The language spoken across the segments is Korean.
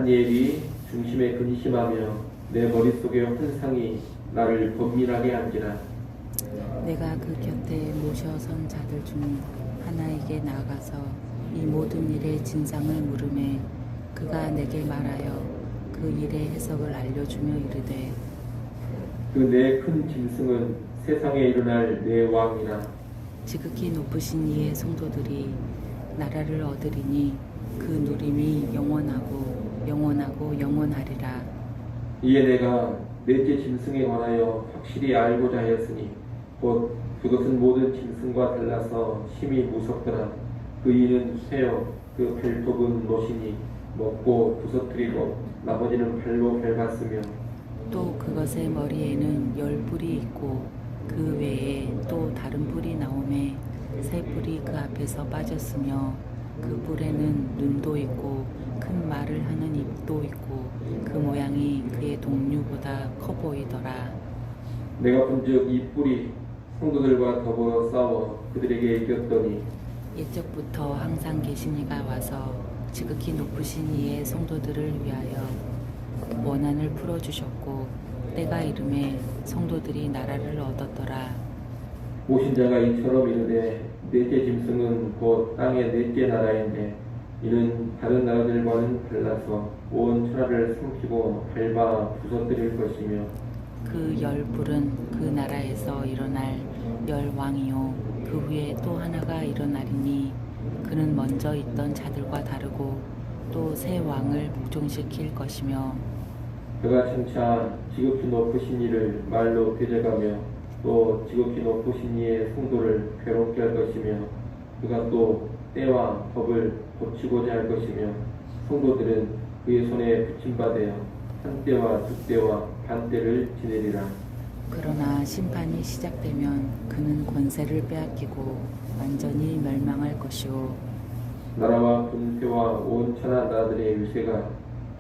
다니엘이 중심에 근심하며 내 머릿속에 환상이 나를 번민하게 한지라. 내가 그 곁에 모셔선 자들 중 하나에게 나아가서 이 모든 일의 진상을 물으매 그가 내게 말하여 그 일의 해석을 알려주며 이르되 그 내 큰 짐승은 세상에 일어날 내 왕이라. 지극히 높으신 이의 성도들이 나라를 얻으리니 그 누림이 영원하고 영원하리라. 이에 내가 넷째 짐승에 관하여 확실히 알고자 하였으니 곧 그것은 모든 짐승과 달라서 심히 무섭더라. 그 이는 쇠요 그 발톱은 노시니 먹고 부서뜨리고 나머지는 발로 밟았으며 또 그것의 머리에는 10뿔이 있고 그 외에 또 다른 뿔이 나오매 새 뿔이 그 앞에서 빠졌으며 그 뿔에는 눈도 있고 큰 말을 하는 입도 있고 그 모양이 그의 동류보다 커 보이더라. 내가 본즉 이 뿔이 성도들과 더불어 싸워 그들에게 이겼더니 옛적부터 항상 계신 이가 와서 지극히 높으신 이의 성도들을 위하여 원한을 풀어주셨고 때가 이름에 성도들이 나라를 얻었더라. 오신 자가 이처럼 이르되 넷째 짐승은 곧 땅의 넷째 나라인데 이는 다른 나라들과는 달라서 온 천하를 삼키고 밟아 부서뜨릴 것이며 그 10뿔은 그 나라에서 일어날 10왕이요 그 후에 또 하나가 일어나리니 그는 먼저 있던 자들과 다르고 또 새 왕을 복종시킬 것이며 그가 장차 지극히 높으신 이를 말로 대적하며 또 지극히 높으신 이의 성도를 괴롭게 할 것이며 그가 또 때와 법을 고치고자 할 것이며 성도들은 그의 손에 붙임받아 한 때와 두 때와 반 때를 지내리라. 그러나 심판이 시작되면 그는 권세를 빼앗기고 완전히 멸망할 것이요 나라와 분표와 온 천하 나라들의 유세가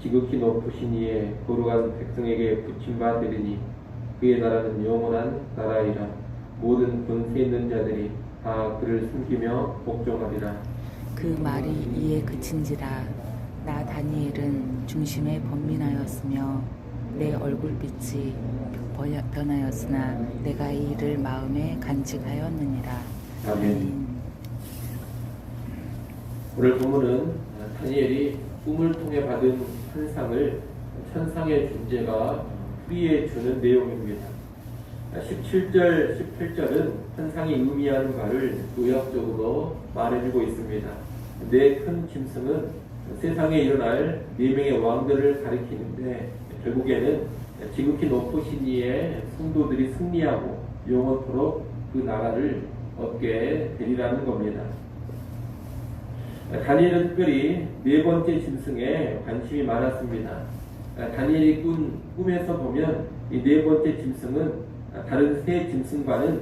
지극히 높으신 이의 거룩한 백성에게 붙임받으리니 그의 나라는 영원한 나라이라. 모든 권세 있는 자들이 다 그를 숨기며 복종하리라. 그 말이 이에 그친지라. 나 다니엘은 중심에 번민하였으며 내 얼굴빛이 변하였으나 내가 이 일을 마음에 간직하였느니라. 아멘. 오늘 본문은 다니엘이 꿈을 통해 받은 환상을 천상의 존재가 풀이해 주는 내용입니다. 17절, 18절은 환상이 의미하는 바를 요약적으로 말해주고 있습니다. 내 큰 짐승은 세상에 일어날 4명의 왕들을 가리키는데 결국에는 지극히 높으신 이의 성도들이 승리하고 영원토록 그 나라를 얻게 되리라는 겁니다. 다니엘은 특별히 4번째 짐승에 관심이 많았습니다. 다니엘이 꿈에서 보면 이 4번째 짐승은 다른 세 짐승과는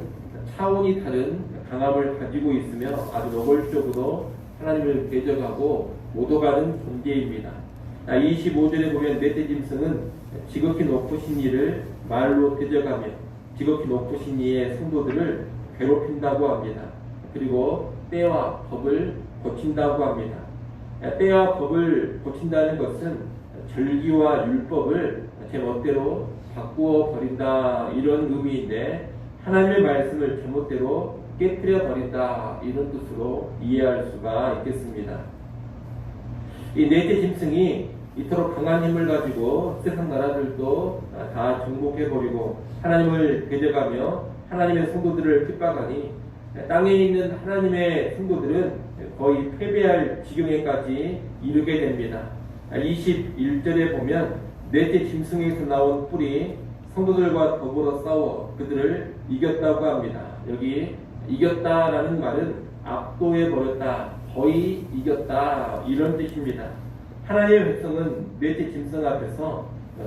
차원이 다른 강함을 가지고 있으며 아주 노골적으로 하나님을 대적하고 모독하는 존재입니다. 25절에 보면 넷째 짐승은 지극히 높으신 이를 말로 대적하며 지극히 높으신 이의 성도들을 괴롭힌다고 합니다. 그리고 때와 법을 고친다고 합니다. 때와 법을 고친다는 것은 절기와 율법을 제 멋대로 바꾸어 버린다 이런 의미인데 하나님의 말씀을 제멋대로 깨뜨려 버린다 이런 뜻으로 이해할 수가 있겠습니다. 이 넷째 짐승이 이토록 강한 힘을 가지고 세상 나라들도 다 정복해 버리고 하나님을 대적하며 하나님의 성도들을 핍박하니 땅에 있는 하나님의 성도들은 거의 패배할 지경에까지 이르게 됩니다. 21절에 보면 넷째 짐승에서 나온 뿔이 성도들과 더불어 싸워 그들을 이겼다고 합니다. 여기 이겼다라는 말은 압도해 버렸다, 거의 이겼다 이런 뜻입니다. 하나님의 백성은 넷째 짐승 앞에서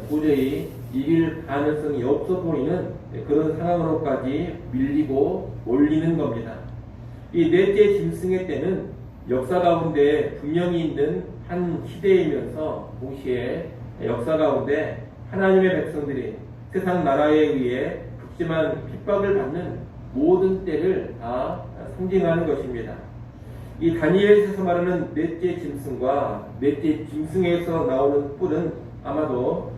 도저히 이길 가능성이 없어 보이는 그런 상황으로까지 밀리고 올리는 겁니다. 이 넷째 짐승의 때는 역사 가운데 분명히 있는 한 시대이면서 동시에 역사 가운데 하나님의 백성들이 세상 나라에 의해 극심한 핍박을 받는 모든 때를 다 상징하는 것입니다. 이 다니엘에서 말하는 넷째 짐승과 넷째 짐승에서 나오는 뿔은 아마도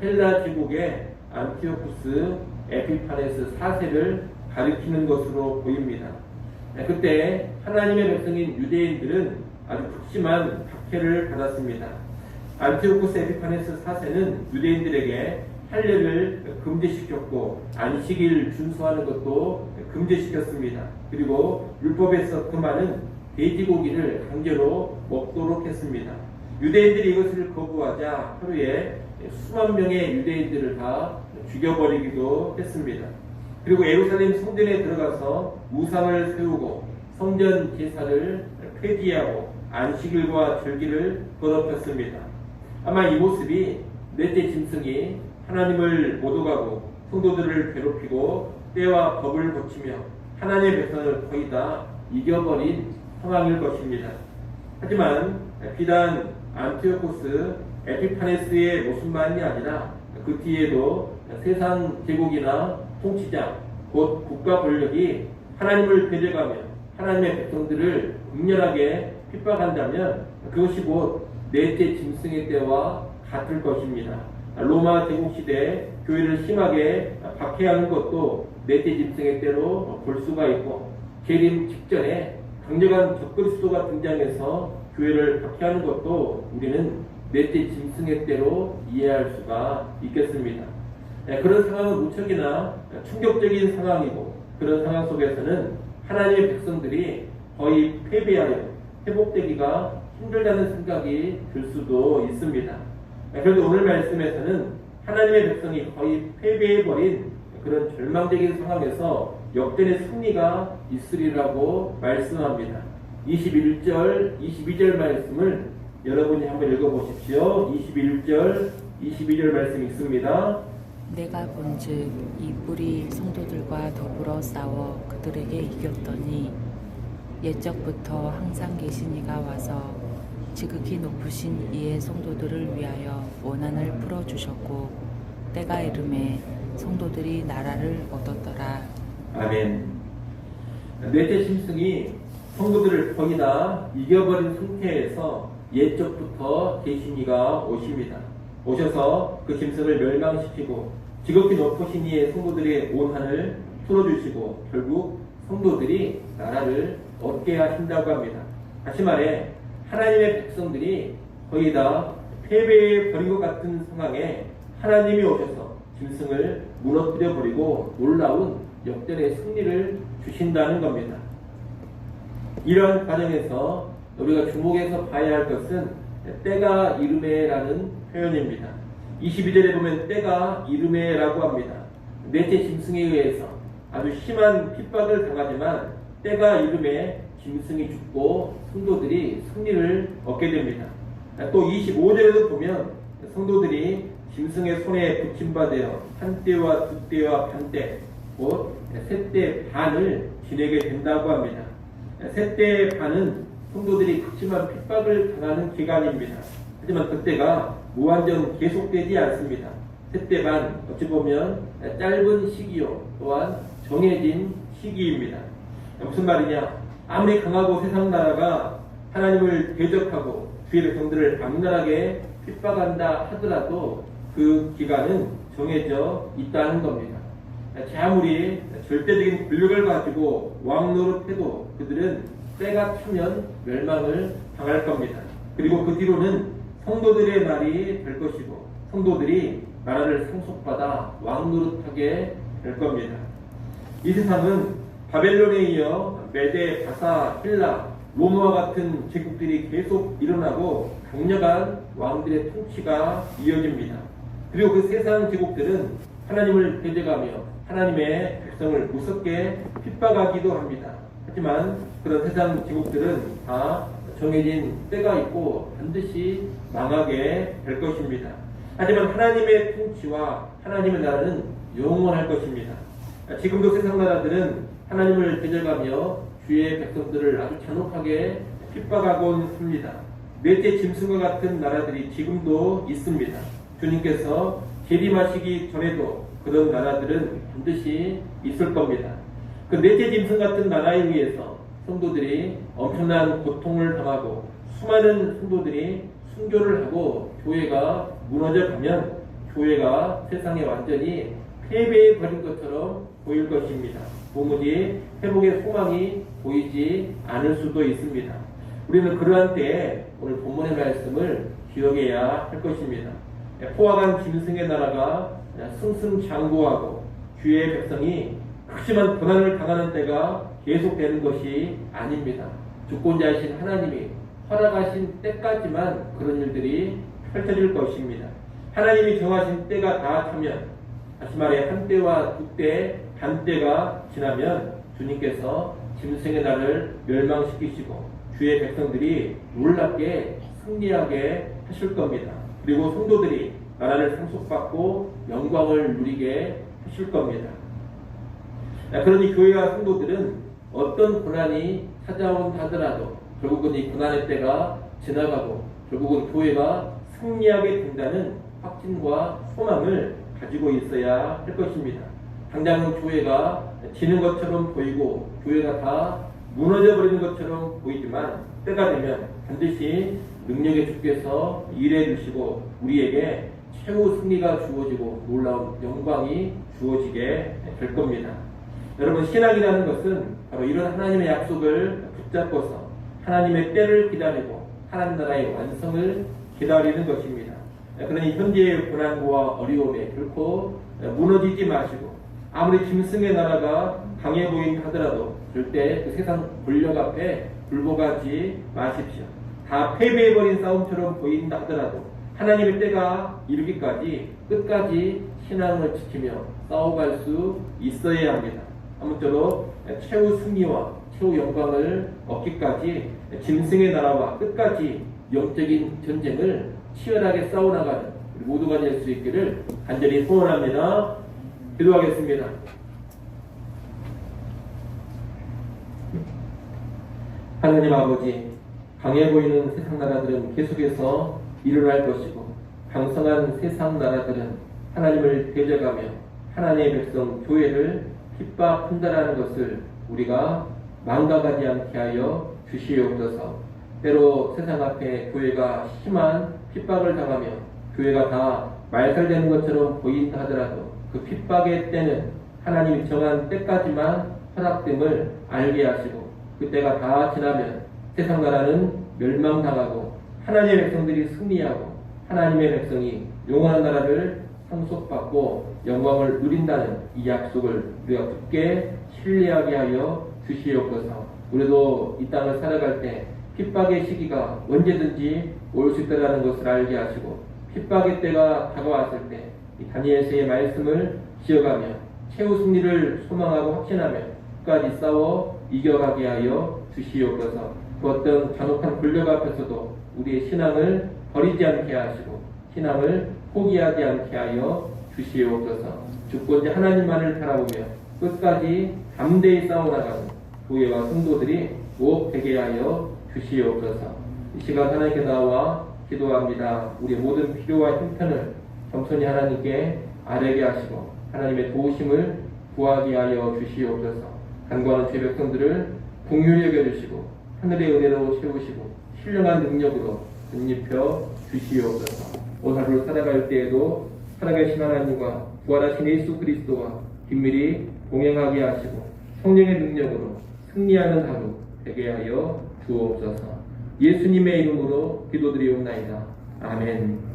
헬라 제국의 안티오쿠스 에피파네스 4세를 가리키는 것으로 보입니다. 그때 하나님의 백성인 유대인들은 아주 극심한 박해를 받았습니다. 안티오쿠스 에피파네스 4세는 유대인들에게 할례를 금지시켰고 안식일 준수하는 것도 금지시켰습니다. 그리고 율법에서 금하는 돼지고기를 강제로 먹도록 했습니다. 유대인들이 이것을 거부하자 하루에 수만 명의 유대인들을 다 죽여버리기도 했습니다. 그리고 예루살렘 성전에 들어가서 우상을 세우고 성전 제사를 폐지하고 안식일과 절기를 더럽혔습니다. 아마 이 모습이 넷째 짐승이 하나님을 못 오가고 성도들을 괴롭히고 때와 법을 고치며 하나님의 백성을 거의 다 이겨버린 상황일 것입니다. 하지만 비단 안티오코스 에피파네스의 모습만이 아니라 그 뒤에도 세상 제국이나 통치자 곧 국가 권력이 하나님을 대적하며 하나님의 백성들을 극렬하게 핍박한다면 그것이 곧 넷째 짐승의 때와 같을 것입니다. 로마 제국 시대 교회를 심하게 박해하는 것도 넷째 짐승의 때로 볼 수가 있고 재림 직전에 강력한 적그리스도가 등장해서 교회를 박해하는 것도 우리는 넷째 짐승의 때로 이해할 수가 있겠습니다. 그런 상황은 무척이나 충격적인 상황이고 그런 상황 속에서는 하나님의 백성들이 거의 패배하여 회복되기가 힘들다는 생각이 들 수도 있습니다. 그런데 오늘 말씀에서는 하나님의 백성이 거의 패배해버린 그런 절망적인 상황에서 역전의 승리가 있으리라고 말씀합니다. 21절, 22절 말씀을 여러분이 한번 읽어보십시오. 21절, 22절 말씀 읽습니다. 내가 본즉 이 뿔이 성도들과 더불어 싸워 그들에게 이겼더니 옛적부터 항상 계신 이가 와서 지극히 높으신 이의 성도들을 위하여 원한을 풀어주셨고 때가 이름에 성도들이 나라를 얻었더라. 아멘. 넷째 짐승이 성도들을 거의 다 이겨버린 상태에서 옛적부터 계신 이가 오십니다. 오셔서 그 짐승을 멸망시키고 지극히 높으신 이의 성도들의 원한을 풀어주시고 결국 성도들이 나라를 얻게 하신다고 합니다. 다시 말해 하나님의 백성들이 거의 다 패배해 버린 것 같은 상황에 하나님이 오셔서 짐승을 무너뜨려 버리고 놀라운 역전의 승리를 주신다는 겁니다. 이러한 과정에서 우리가 주목해서 봐야 할 것은 때가 이르매라는 표현입니다. 22절에 보면 때가 이르매라고 합니다. 넷째 짐승에 의해서 아주 심한 핍박을 당하지만 때가 이르매 짐승이 죽고 성도들이 승리를 얻게 됩니다. 또 25절에도 보면 성도들이 짐승의 손에 붙임받아 한 때와 두 때와 반 때, 곧 세 때 반을 지내게 된다고 합니다. 세 때 반은 성도들이 극심한 핍박을 당하는 기간입니다. 하지만 그때가 무한정 계속되지 않습니다. 세 때 반, 어찌 보면 짧은 시기요, 또한 정해진 시기입니다. 무슨 말이냐? 아무리 강하고 세상 나라가 하나님을 대적하고 주의 백성들을 악랄하게 핍박한다 하더라도 그 기간은 정해져 있다는 겁니다. 아무리 절대적인 권력을 가지고 왕 노릇해도 그들은 때가 차면 멸망을 당할 겁니다. 그리고 그 뒤로는 성도들의 날이 될 것이고 성도들이 나라를 상속받아 왕 노릇하게 될 겁니다. 이 세상은 바벨론에 이어 메데, 바사, 헬라, 로마와 같은 제국들이 계속 일어나고 강력한 왕들의 통치가 이어집니다. 그리고 그 세상 제국들은 하나님을 대적하며 하나님의 백성을 무섭게 핍박하기도 합니다. 하지만 그런 세상 제국들은 다 정해진 때가 있고 반드시 망하게 될 것입니다. 하지만 하나님의 통치와 하나님의 나라는 영원할 것입니다. 지금도 세상 나라들은 하나님을 대적하며 주의 백성들을 아주 잔혹하게 핍박하곤 합니다. 넷째 짐승과 같은 나라들이 지금도 있습니다. 주님께서 재림하시기 전에도 그런 나라들은 반드시 있을 겁니다. 그 넷째 짐승 같은 나라에 의해서 성도들이 엄청난 고통을 당하고 수많은 성도들이 순교를 하고 교회가 무너져 가면 교회가 세상에 완전히 패배해 버린 것처럼 보일 것입니다. 도무지 회복의 소망이 보이지 않을 수도 있습니다. 우리는 그러한 때에 오늘 본문의 말씀을 기억해야 할 것입니다. 포악한 짐승의 나라가 승승장구하고 주의 백성이 극심한 고난을 당하는 때가 계속되는 것이 아닙니다. 주권자이신 하나님이 허락하신 때까지만 그런 일들이 펼쳐질 것입니다. 하나님이 정하신 때가 다 차면, 다시 말해 한때와 두때, 반때가 지나면 주님께서 짐승의 날을 멸망시키시고 주의 백성들이 놀랍게 승리하게 하실 겁니다. 그리고 성도들이 나라를 상속받고 영광을 누리게 하실 겁니다. 그러니 교회와 성도들은 어떤 고난이 찾아온다 하더라도 결국은 이 고난의 때가 지나가고 결국은 교회가 승리하게 된다는 확신과 소망을 가지고 있어야 할 것입니다. 당장은 교회가 지는 것처럼 보이고 교회가 다 무너져 버리는 것처럼 보이지만 때가 되면 반드시 능력의 주께서 일해 주시고 우리에게 최후 승리가 주어지고 놀라운 영광이 주어지게 될 겁니다. 여러분, 신앙이라는 것은 바로 이런 하나님의 약속을 붙잡고서 하나님의 때를 기다리고 하나님 나라의 완성을 기다리는 것입니다. 그러니 현재의 고난과 어려움에 결코 무너지지 마시고 아무리 짐승의 나라가 강해 보인다 하더라도 절대 그 세상 권력 앞에 굴복하지 마십시오. 다 패배해버린 싸움처럼 보인다 하더라도 하나님의 때가 이르기까지 끝까지 신앙을 지키며 싸워갈 수 있어야 합니다. 아무쪼록 최후 승리와 최후 영광을 얻기까지 짐승의 나라와 끝까지 영적인 전쟁을 치열하게 싸워나가는 우리 모두가 될 수 있기를 간절히 소원합니다. 기도하겠습니다. 하나님 아버지, 강해 보이는 세상 나라들은 계속해서 일어날 것이고 강성한 세상 나라들은 하나님을 대적하며 하나님의 백성 교회를 핍박한다라는 것을 우리가 망각하지 않게 하여 주시옵소서. 때로 세상 앞에 교회가 심한 핍박을 당하며 교회가 다 말살되는 것처럼 보인다 하더라도 그 핍박의 때는 하나님이 정한 때까지만 허락됨을 알게 하시고 그때가 다 지나면 세상 나라는 멸망당하고 하나님의 백성들이 승리하고 하나님의 백성이 영원한 나라를 상속받고 영광을 누린다는 이 약속을 우리가 굳게 신뢰하게 하여 주시옵소서. 우리도 이 땅을 살아갈 때 핍박의 시기가 언제든지 올 수 있다는 것을 알게 하시고 핍박의 때가 다가왔을 때 이 다니엘서의 말씀을 기억하며 최후 승리를 소망하고 확신하며 끝까지 싸워 이겨가게 하여 주시옵소서. 그 어떤 잔혹한 권력 앞에서도 우리의 신앙을 버리지 않게 하시고 신앙을 포기하지 않게 하여 주시옵소서. 주권자 하나님만을 바라보며 끝까지 담대히 싸워나가는 교회와 성도들이 꼭 되게 하여 주시옵소서. 이 시간 하나님께 나와 기도합니다. 우리의 모든 필요와 형편을 겸손히 하나님께 아뢰게 하시고 하나님의 도우심을 구하게 하여 주시옵소서. 간구하는 죄 백성들을 긍휼히 여겨주시고 하늘의 은혜로 채우시고 신령한 능력으로 덧입혀 주시옵소서. 오늘 하루를 살아갈 때에도 살아계신 하나님과 부활하신 예수 그리스도와 긴밀히 동행하게 하시고 성령의 능력으로 승리하는 하루 되게 하여 주옵소서. 예수님의 이름으로 기도드리옵나이다. 아멘.